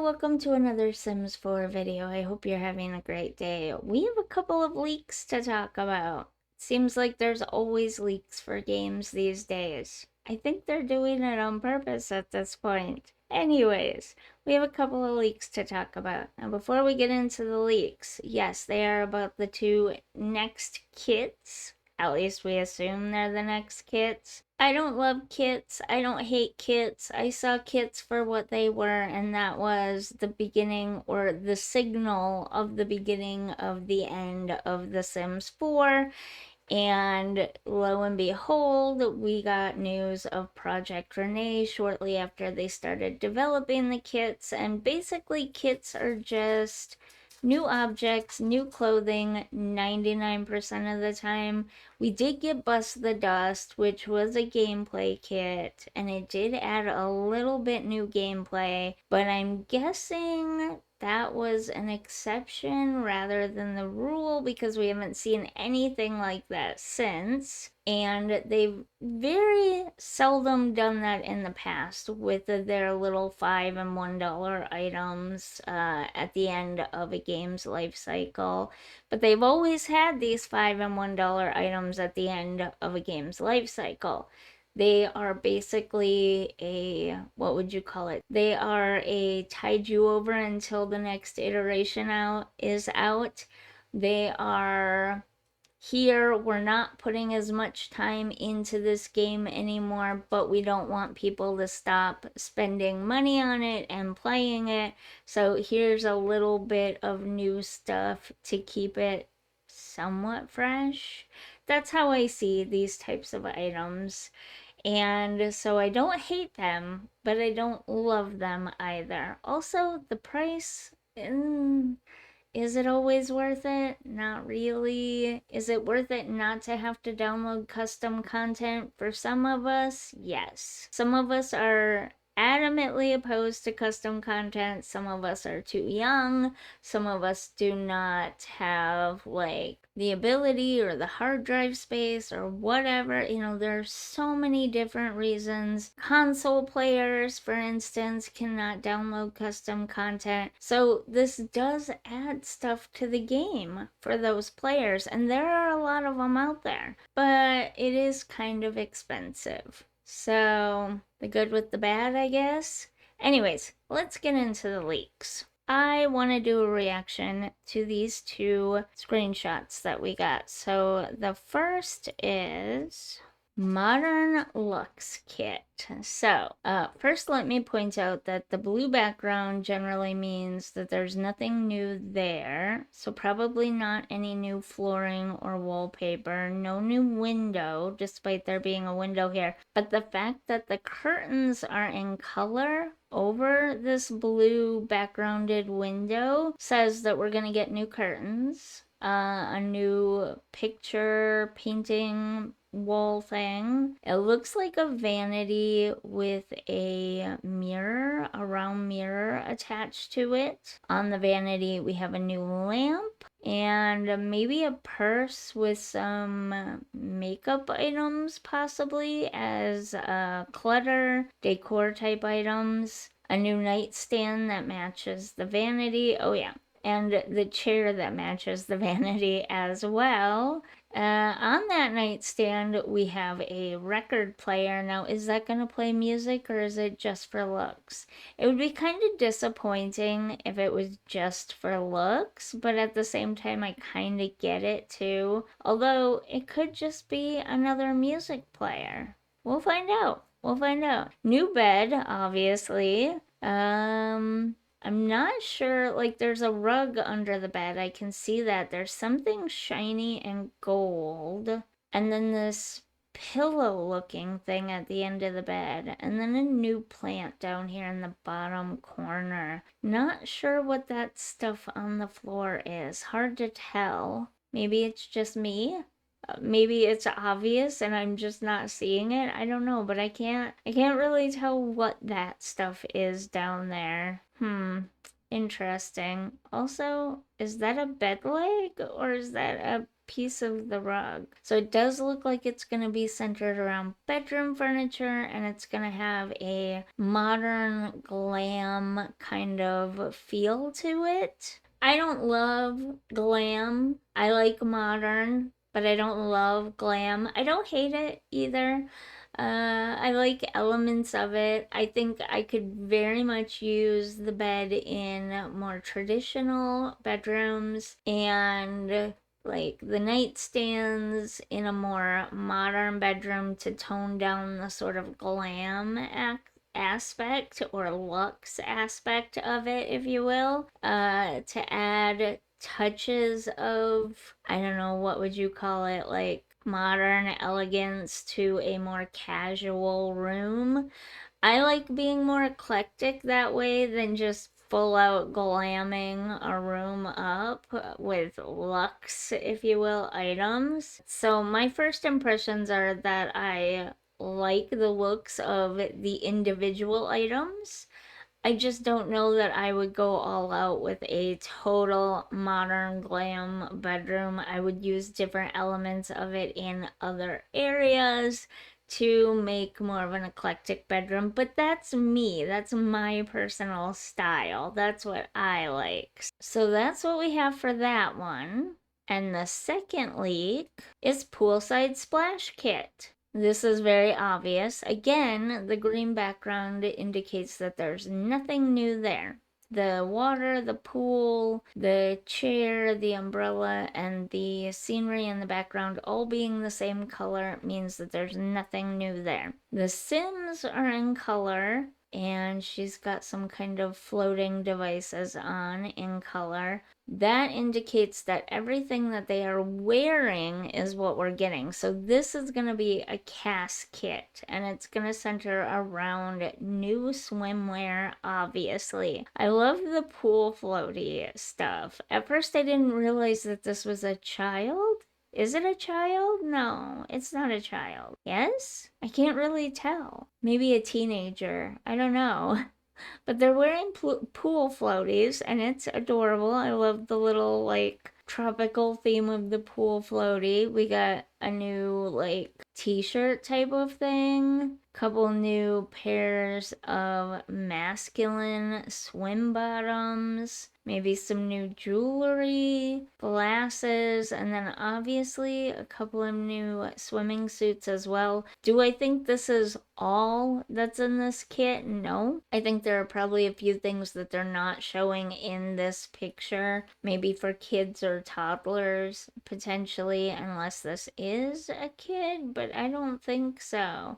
welcome to another Sims 4 video. I hope you're having a great day. We have a couple of leaks to talk about. Seems like there's always leaks for games these days. I think they're doing it on purpose at this point. Anyways, we have a couple of leaks to talk about. Now before we get into the leaks, yes, they are about the two next kits. At least we assume they're the next kits. I don't love kits. I don't hate kits. I saw kits for what they were, and that was the beginning or the signal of the beginning of the end of The Sims 4. And lo and behold, we got news of Project Renee shortly after they started developing the kits. And basically, kits are just new objects, new clothing 99% of the time. We did get Bust the Dust, which was a gameplay kit, and it did add a little bit new gameplay, but I'm guessing that was an exception rather than the rule because we haven't seen anything like that since. And they've very seldom done that in the past with their little $5 and $1 items at the end of a game's life cycle. But they've always had these $5 and $1 items at the end of a game's life cycle. They are basically what would you call it? They are a tide you over until the next iteration is out. They are here. We're not putting as much time into this game anymore, but we don't want people to stop spending money on it and playing it. So here's a little bit of new stuff to keep it somewhat fresh. That's how I see these types of items. And so I don't hate them, but I don't love them either. Also, the price, is it always worth it? Not really. Is it worth it not to have to download custom content? For some of us, yes. Some of us are adamantly opposed to custom content. Some of us are too young. Some of us do not have the ability or the hard drive space or whatever. There's so many different reasons. Console players, for instance, cannot download custom content. So this does add stuff to the game for those players, and there are a lot of them out there, but it is kind of expensive. So, the good with the bad, I guess. Anyways, let's get into the leaks. I want to do a reaction to these two screenshots that we got. So, the first is Modern Looks Kit. So, first let me point out that the blue background generally means that there's nothing new there. So probably not any new flooring or wallpaper, no new window, despite there being a window here. But the fact that the curtains are in color over this blue backgrounded window says that we're gonna get new curtains, a new picture painting wall thing. It looks like a vanity with a mirror, a round mirror attached to it. On the vanity, we have a new lamp and maybe a purse with some makeup items, possibly as clutter, decor type items. A new nightstand that matches the vanity. Oh yeah, and the chair that matches the vanity as well. On that nightstand, we have a record player. Now, is that going to play music or is it just for looks? It would be kind of disappointing if it was just for looks, but at the same time, I kind of get it too. Although, it could just be another music player. We'll find out. We'll find out. New bed, obviously. I'm not sure, there's a rug under the bed. I can see that. There's something shiny and gold. And then this pillow-looking thing at the end of the bed. And then a new plant down here in the bottom corner. Not sure what that stuff on the floor is. Hard to tell. Maybe it's just me. Maybe it's obvious and I'm just not seeing it. I don't know, but I can't really tell what that stuff is down there. Interesting. Also, is that a bed leg or is that a piece of the rug. So it does look like it's going to be centered around bedroom furniture, and it's going to have a modern glam kind of feel to it. I don't love glam. I like modern, but I don't love glam. I don't hate it either. I like elements of it. I think I could very much use the bed in more traditional bedrooms, and like the nightstands in a more modern bedroom to tone down the sort of glam aspect or luxe aspect of it, if you will, to add touches of, I don't know, what would you call it, like modern elegance to a more casual room. I like being more eclectic that way than just full out glamming a room up with luxe, if you will, items. So my first impressions are that I like the looks of the individual items. I just don't know that I would go all out with a total modern glam bedroom. I would use different elements of it in other areas to make more of an eclectic bedroom. But that's me. That's my personal style. That's what I like. So that's what we have for that one. And the second leak is Poolside Splash Kit. This is very obvious. Again, the green background indicates that there's nothing new there. The water, the pool, the chair, the umbrella, and the scenery in the background all being the same color means that there's nothing new there. The Sims are in color, and she's got some kind of floating devices on in color. That indicates that everything that they are wearing is what we're getting. So this is going to be a cast kit, and it's going to center around new swimwear, obviously. I love the pool floaty stuff. At first I didn't realize that this was a child. Is it a child? No, it's not a child. Yes? I can't really tell. Maybe a teenager. I don't know. But they're wearing pool floaties, and it's adorable. I love the little, like, tropical theme of the pool floaty. We got a new, like, t-shirt type of thing. Couple new pairs of masculine swim bottoms. Maybe some new jewelry, glasses, and then obviously a couple of new swimming suits as well. Do I think this is all that's in this kit? No. I think there are probably a few things that they're not showing in this picture. Maybe for kids or toddlers, potentially, unless this is a kid, but I don't think so.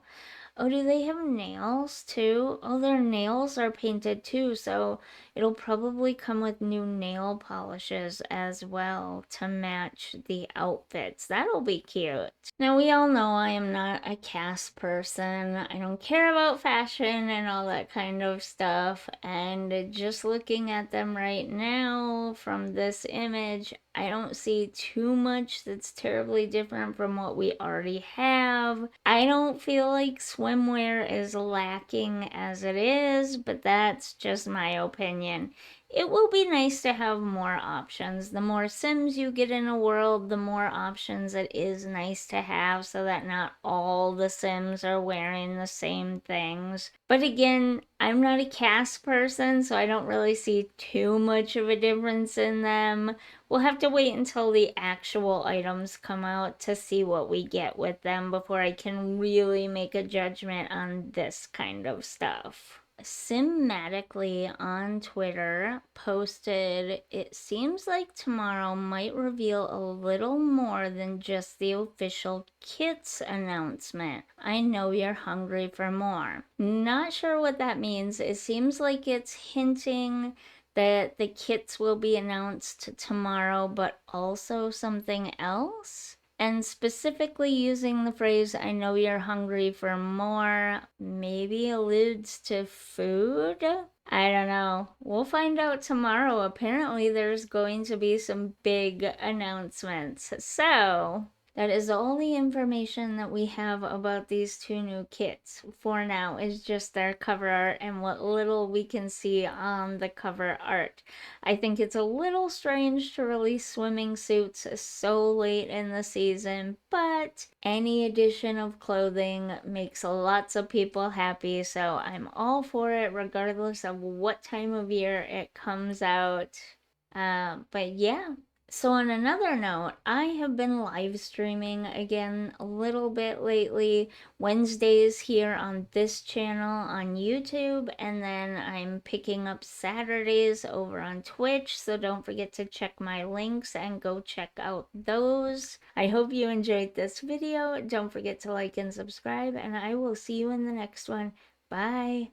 Oh, do they have nails too? Oh, their nails are painted too, so it'll probably come with new nail polishes as well to match the outfits. That'll be cute. Now, we all know I am not a cast person. I don't care about fashion and all that kind of stuff. And just looking at them right now from this image, I don't see too much that's terribly different from what we already have. I don't feel like swimwear is lacking as it is, but that's just my opinion. It will be nice to have more options. The more Sims you get in a world, the more options it is nice to have so that not all the Sims are wearing the same things. But again, I'm not a cast person, so I don't really see too much of a difference in them. We'll have to wait until the actual items come out to see what we get with them before I can really make a judgment on this kind of stuff. Simmatically on Twitter posted, it seems like tomorrow might reveal a little more than just the official kits announcement. I know you're hungry for more. Not sure what that means. It seems like it's hinting that the kits will be announced tomorrow, but also something else. And specifically using the phrase, I know you're hungry for more, maybe alludes to food? I don't know. We'll find out tomorrow. Apparently, there's going to be some big announcements. So, That is the only information that we have about these two new kits for now, is just their cover art and what little we can see on the cover art. I think it's a little strange to release swimming suits so late in the season, but any addition of clothing makes lots of people happy, so I'm all for it regardless of what time of year it comes out. But yeah, so on another note, I have been live streaming again a little bit lately. Wednesdays here on this channel on YouTube, and then I'm picking up Saturdays over on Twitch, so don't forget to check my links and go check out those. I hope you enjoyed this video. Don't forget to like and subscribe, and I will see you in the next one. Bye!